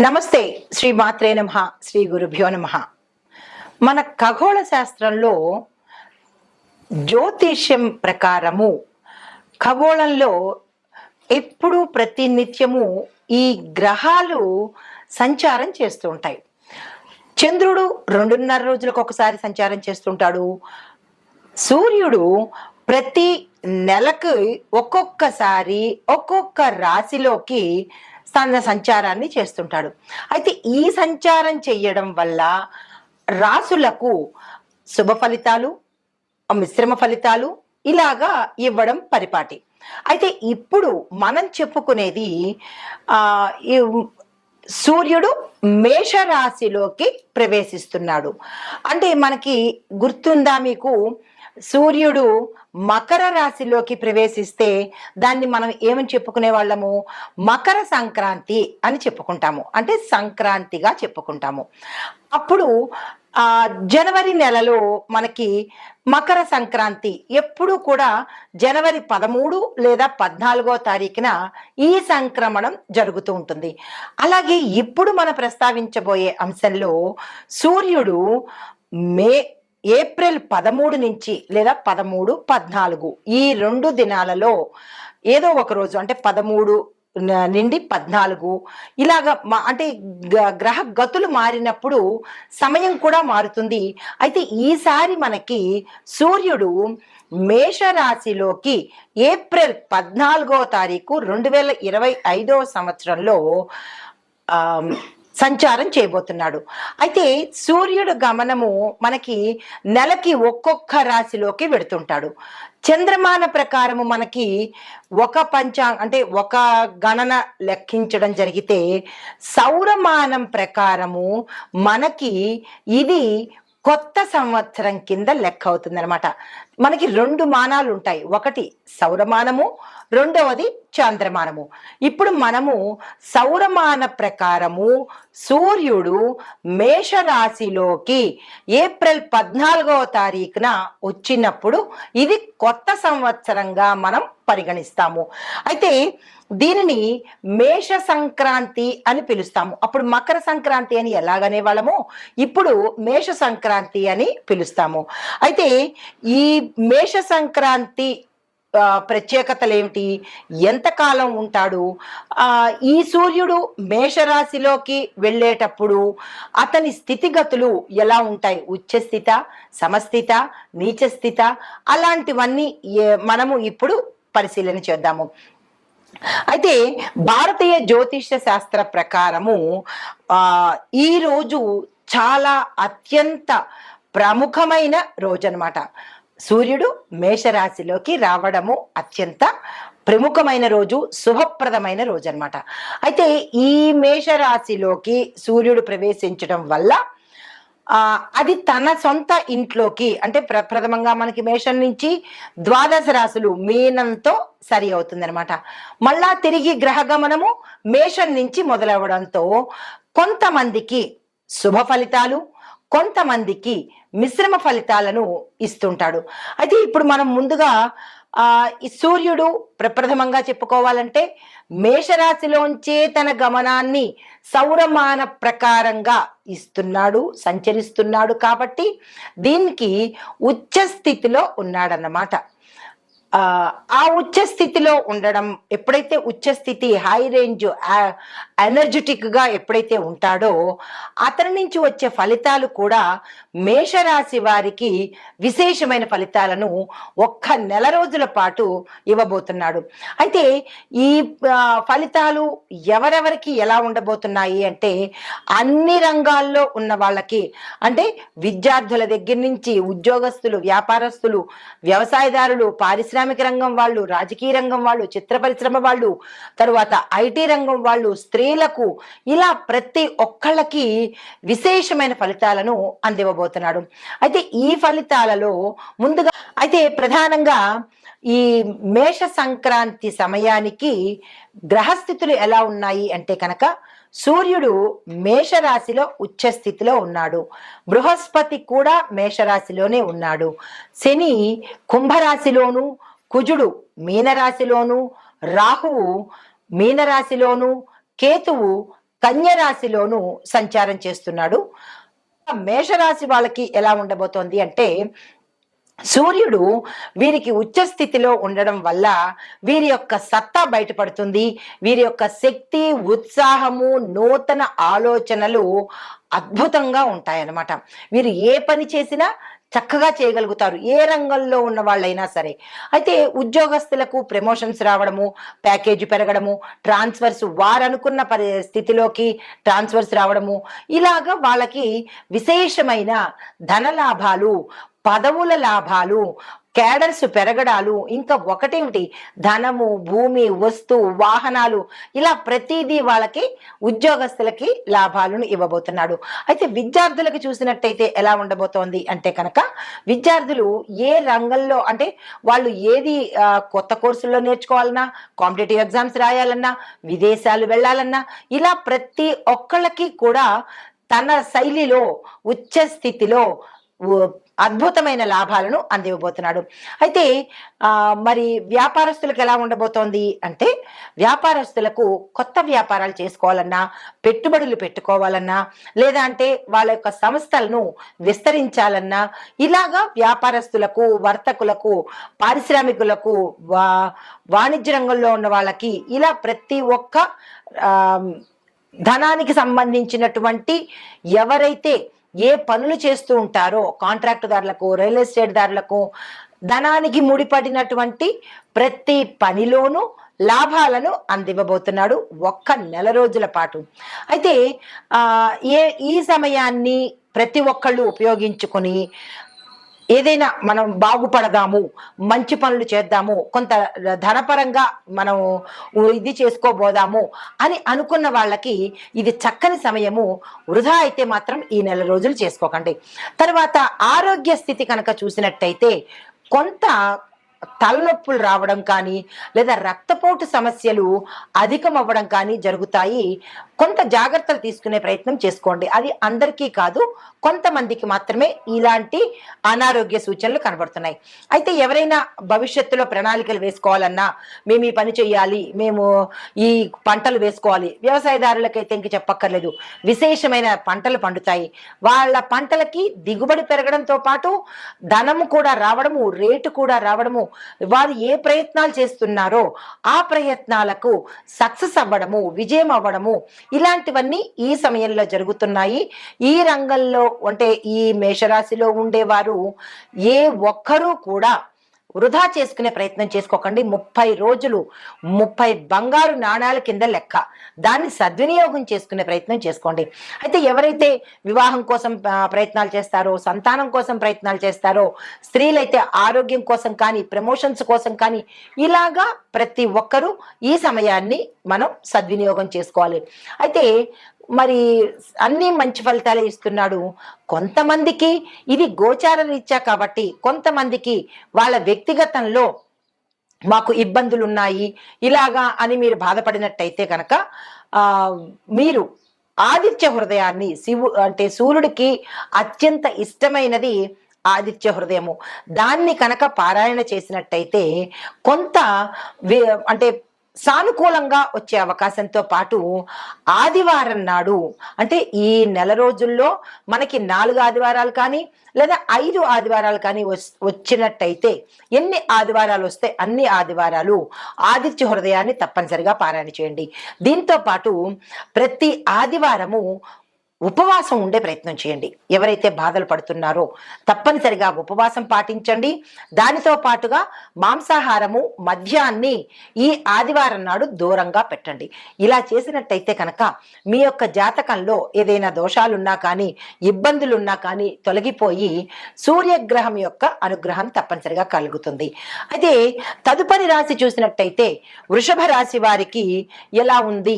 నమస్తే. శ్రీ మాత్రే నమః. శ్రీ గురుభ్యో నమః. మన ఖగోళ శాస్త్రంలో జ్యోతిష్యం ప్రకారము ఖగోళంలో ఎప్పుడు ప్రతి నిత్యము ఈ గ్రహాలు సంచారం చేస్తూ ఉంటాయి. చంద్రుడు 2.5 రోజులకు ఒకసారి సంచారం చేస్తుంటాడు. సూర్యుడు ప్రతి నెలకు ఒక్కొక్కసారి ఒక్కొక్క రాశిలోకి తన సంచారాన్ని చేస్తుంటాడు. అయితే ఈ సంచారం చేయడం వల్ల రాసులకు శుభ ఫలితాలు, మిశ్రమ ఫలితాలు ఇలాగా ఇవ్వడం పరిపాటి. అయితే ఇప్పుడు మనం చెప్పుకునేది ఈ సూర్యుడు మేషరాశిలోకి ప్రవేశిస్తున్నాడు. అంటే మనకి గుర్తుందా మీకు? సూర్యుడు మకర రాశిలోకి ప్రవేశిస్తే దాన్ని మనం ఏమని చెప్పుకునే వాళ్ళము? మకర సంక్రాంతి అని చెప్పుకుంటాము, అంటే సంక్రాంతిగా చెప్పుకుంటాము. అప్పుడు జనవరి నెలలో మనకి మకర సంక్రాంతి ఎప్పుడు కూడా జనవరి 13 లేదా 14వ తారీఖున ఈ సంక్రమణం జరుగుతూ ఉంటుంది. అలాగే ఇప్పుడు మనం ప్రస్తావించబోయే అంశంలో సూర్యుడు ఏప్రిల్ 13 నుంచి లేదా 13, 14 ఈ 2 దినాలలో ఏదో ఒక రోజు, అంటే 13 నుండి 14 ఇలాగా అంటే గ్రహ గతులు మారినప్పుడు సమయం కూడా మారుతుంది. అయితే ఈసారి మనకి సూర్యుడు మేషరాశిలోకి ఏప్రిల్ 14వ తారీఖు 2025వ సంవత్సరంలో సంచారం చేయబోతున్నాడు. అయితే సూర్యుడు గమనము మనకి నెలకి ఒక్కొక్క రాశిలోకి వెడుతుంటాడు. చంద్రమాన ప్రకారము మనకి అంటే ఒక గణన లెక్కించడం జరిగితే సౌరమానం ప్రకారము మనకి ఇది కొత్త సంవత్సరం కింద లెక్క అవుతుంది అనమాట. మనకి 2 మానాలు ఉంటాయి, ఒకటి సౌరమానము, రెండవది చంద్రమానము. ఇప్పుడు మనము సౌరమాన ప్రకారము సూర్యుడు మేషరాశిలోకి ఏప్రిల్ 14వ తారీఖున వచ్చినప్పుడు ఇది కొత్త సంవత్సరంగా మనం పరిగణిస్తాము. అయితే దీనిని మేష సంక్రాంతి అని పిలుస్తాము. అప్పుడు మకర సంక్రాంతి అని ఎలాగనే వాళ్ళము, ఇప్పుడు మేష సంక్రాంతి అని పిలుస్తాము. అయితే ఈ మేష సంక్రాంతి ప్రత్యేకతలు ఏమిటి, ఎంతకాలం ఉంటాడు? ఈ సూర్యుడు మేషరాశిలోకి వెళ్ళేటప్పుడు అతని స్థితిగతులు ఎలా ఉంటాయి? ఉచ్చస్థిత, సమస్థిత, నీచస్థిత, అలాంటివన్నీ మనము ఇప్పుడు పరిశీలన చేద్దాము. అయితే భారతీయ జ్యోతిష శాస్త్ర ప్రకారము ఈ రోజు చాలా అత్యంత ప్రముఖమైన రోజు అన్నమాట. సూర్యుడు మేషరాశిలోకి రావడము అత్యంత ప్రముఖమైన రోజు, శుభప్రదమైన రోజు అన్నమాట. అయితే ఈ మేషరాశిలోకి సూర్యుడు ప్రవేశించడం వల్ల అది తన సొంత ఇంట్లోకి, అంటే ప్రథమంగా మనకి మేషం నుంచి ద్వాదశ రాశులు మీనంతో సరి అవుతుంది అనమాట. మళ్ళా తిరిగి గ్రహగమనము మేషం నుంచి మొదలవడంతో కొంతమందికి శుభ ఫలితాలు, కొంతమందికి మిశ్రమ ఫలితాలను ఇస్తుంటాడు. అయితే ఇప్పుడు మనం ముందుగా ఈ సూర్యుడు ప్రప్రథమంగా చెప్పుకోవాలంటే మేషరాశిలోంచే తన గమనాన్ని సౌరమాన ప్రకారంగా ఇస్తున్నాడు, సంచరిస్తున్నాడు. కాబట్టి దీనికి ఉచ్చ స్థితిలో ఉన్నాడన్నమాట. ఆ ఉచ్చ స్థితిలో ఉండడం, ఎప్పుడైతే ఉచ్చ స్థితి, హై రేంజ్, ఎనర్జెటిక్ గా ఎప్పుడైతే ఉంటాడో అతని నుంచి వచ్చే ఫలితాలు కూడా మేషరాశి వారికి విశేషమైన ఫలితాలను ఒక్క నెల రోజుల పాటు ఇవ్వబోతున్నాడు. అయితే ఈ ఫలితాలు ఎవరెవరికి ఎలా ఉండబోతున్నాయి అంటే అన్ని రంగాల్లో ఉన్న వాళ్ళకి, అంటే విద్యార్థుల దగ్గర నుంచి ఉద్యోగస్తులు, వ్యాపారస్తులు, వ్యవసాయదారులు, పారిశ్రామిక రంగం వాళ్ళు, రాజకీయ రంగం వాళ్ళు, చిత్ర పరిశ్రమ వాళ్ళు, తరువాత ఐటీ రంగం వాళ్ళు, స్త్రీలకు, ఇలా ప్రతి ఒక్కళ్ళకి విశేషమైన ఫలితాలను అందివ్వబోతున్నాడు. అయితే ఈ ఫలితాలలో ముందుగా అయితే ప్రధానంగా ఈ మేష సంక్రాంతి సమయానికి గ్రహస్థితులు ఎలా ఉన్నాయి అంటే కనుక సూర్యుడు మేషరాశిలో ఉచ్చ స్థితిలో ఉన్నాడు, బృహస్పతి కూడా మేషరాశిలోనే ఉన్నాడు, శని కుంభరాశిలోను, కుజుడు మీనరాశిలోను, రాహువు మీనరాశిలోను, కేతువు కన్య రాశిలోను సంచారం చేస్తున్నాడు. మేషరాశి వాళ్ళకి ఎలా ఉండబోతోంది అంటే, సూర్యుడు వీరికి ఉచ్చ స్థితిలో ఉండడం వల్ల వీరి యొక్క సత్తా బయటపడుతుంది. వీరి యొక్క శక్తి, ఉత్సాహము, నూతన ఆలోచనలు అద్భుతంగా ఉంటాయన్నమాట. వీరు ఏ పని చేసినా చక్కగా చేయగలుగుతారు, ఏ రంగంలో ఉన్న వాళ్ళైనా సరే. అయితే ఉద్యోగస్తులకు ప్రమోషన్స్ రావడము, ప్యాకేజీ పెరగడము, ట్రాన్స్ఫర్స్ వారనుకున్న స్థితిలోకి ట్రాన్స్ఫర్స్ రావడము, ఇలాగా వాళ్ళకి విశేషమైన ధన లాభాలు, పదవుల లాభాలు, క్యాడర్స్ పెరగడాలు, ఇంకా ఒకటేమిటి, ధనము, భూమి, వస్తు, వాహనాలు, ఇలా ప్రతిదీ వాళ్ళకి ఉద్యోగస్తులకి లాభాలను ఇవ్వబోతున్నాడు. అయితే విద్యార్థులకు చూసినట్టయితే ఎలా ఉండబోతోంది అంటే కనుక, విద్యార్థులు ఏ రంగంలో అంటే వాళ్ళు ఏది కొత్త కోర్సుల్లో నేర్చుకోవాలన్నా, కాంపిటేటివ్ ఎగ్జామ్స్ రాయాలన్నా, విదేశాలు వెళ్ళాలన్నా, ఇలా ప్రతి ఒక్కళ్ళకి కూడా తన శైలిలో ఉచ్చ స్థితిలో అద్భుతమైన లాభాలను అందివ్వబోతున్నాడు. అయితే మరి వ్యాపారస్తులకు ఎలా ఉండబోతోంది అంటే, వ్యాపారస్తులకు కొత్త వ్యాపారాలు చేసుకోవాలన్నా, పెట్టుబడులు పెట్టుకోవాలన్నా, లేదా అంటే వాళ్ళ యొక్క సంస్థలను విస్తరించాలన్నా, ఇలాగా వ్యాపారస్తులకు, వర్తకులకు, పారిశ్రామికులకు, వాణిజ్య రంగంలో ఉన్న వాళ్ళకి, ఇలా ప్రతి ఒక్క ధనానికి సంబంధించినటువంటి ఎవరైతే ఏ పనులు చేస్తూ ఉంటారో, కాంట్రాక్టుదారులకు, రియల్ ఎస్టేట్ దారులకు, ధనానికి ముడిపడినటువంటి ప్రతి పనిలోనూ లాభాలను అందివ్వబోతున్నాడు ఒక్క నెల రోజుల పాటు. అయితే ఈ సమయాన్ని ప్రతి ఒక్కళ్ళు ఉపయోగించుకొని ఏదైనా మనం బాగుపడదాము, మంచి పనులు చేద్దాము, కొంత ధనపరంగా మనం ఇది చేసుకోబోదాము అని అనుకున్న వాళ్ళకి ఇది చక్కని సమయము. వృధా అయితే మాత్రం ఈ నెల రోజులు చేసుకోకండి. తర్వాత ఆరోగ్య స్థితి కనుక చూసినట్టయితే, కొంత తలనొప్పులు రావడం కానీ, లేదా రక్తపోటు సమస్యలు అధికం అవ్వడం కానీ జరుగుతాయి. కొంత జాగ్రత్తలు తీసుకునే ప్రయత్నం చేసుకోండి. అది అందరికీ కాదు, కొంతమందికి మాత్రమే ఇలాంటి అనారోగ్య సూచనలు కనబడుతున్నాయి. అయితే ఎవరైనా భవిష్యత్తులో ప్రణాళికలు వేసుకోవాలన్నా, మేము ఈ పని చేయాలి, మేము ఈ పంటలు వేసుకోవాలి, వ్యవసాయదారులకైతే ఇంక చెప్పక్కర్లేదు, విశేషమైన పంటలు పండుతాయి. వాళ్ళ పంటలకి దిగుబడి పెరగడంతో పాటు ధనము కూడా రావడము, రేటు కూడా రావడము, వారు ఏ ప్రయత్నాలు చేస్తున్నారో ఆ ప్రయత్నాలకు సక్సెస్ అవ్వడము, విజయం అవ్వడము, ఇలాంటివన్నీ ఈ సమయంలో జరుగుతున్నాయి. ఈ రంగంలో అంటే ఈ మేషరాశిలో ఉండేవారు ఏ ఒక్కరూ కూడా వృధా చేసుకునే ప్రయత్నం చేసుకోకండి. 30 రోజులు 30 బంగారు నాణాల కింద లెక్క. దాన్ని సద్వినియోగం చేసుకునే ప్రయత్నం చేసుకోండి. అయితే ఎవరైతే వివాహం కోసం ప్రయత్నాలు చేస్తారో, సంతానం కోసం ప్రయత్నాలు చేస్తారో, స్త్రీలైతే ఆరోగ్యం కోసం కానీ, ప్రమోషన్స్ కోసం కానీ, ఇలాగా ప్రతి ఒక్కరూ ఈ సమయాన్ని మనం సద్వినియోగం చేసుకోవాలి. అయితే మరి అన్ని మంచి ఫలితాలే ఇస్తున్నాడు. కొంతమందికి ఇది గోచార రీత్యా కాబట్టి, కొంతమందికి వాళ్ళ వ్యక్తిగతంలో మాకు ఇబ్బందులు ఉన్నాయి ఇలాగా అని మీరు బాధపడినట్టయితే కనుక మీరు ఆదిత్య హృదయాన్ని, అంటే సూర్యుడికి అత్యంత ఇష్టమైనది ఆదిత్య హృదయము, దాన్ని కనుక పారాయణ చేసినట్టయితే కొంత అంటే సానుకూలంగా వచ్చే అవకాశంతో పాటు, ఆదివారం నాడు అంటే ఈ నెల రోజుల్లో మనకి 4 ఆదివారాలు కానీ లేదా 5 ఆదివారాలు కానీ వచ్చినట్టయితే, ఎన్ని ఆదివారాలు వస్తే అన్ని ఆదివారాలు ఆదిత్య హృదయాన్ని తప్పనిసరిగా పారాయణ చేయండి. దీంతో పాటు ప్రతి ఆదివారము ఉపవాసం ఉండే ప్రయత్నం చేయండి. ఎవరైతే బాధలు పడుతున్నారో తప్పనిసరిగా ఉపవాసం పాటించండి. దానితో పాటుగా మాంసాహారము మద్యాన్ని ఈ ఆదివారం నాడు దూరంగా పెట్టండి. ఇలా చేసినట్టయితే కనుక మీ యొక్క జాతకంలో ఏదైనా దోషాలున్నా కానీ, ఇబ్బందులున్నా కానీ తొలగిపోయి సూర్యగ్రహం యొక్క అనుగ్రహం తప్పనిసరిగా కలుగుతుంది. అయితే తదుపరి రాశి చూసినట్టయితే వృషభ రాశి వారికి ఎలా ఉంది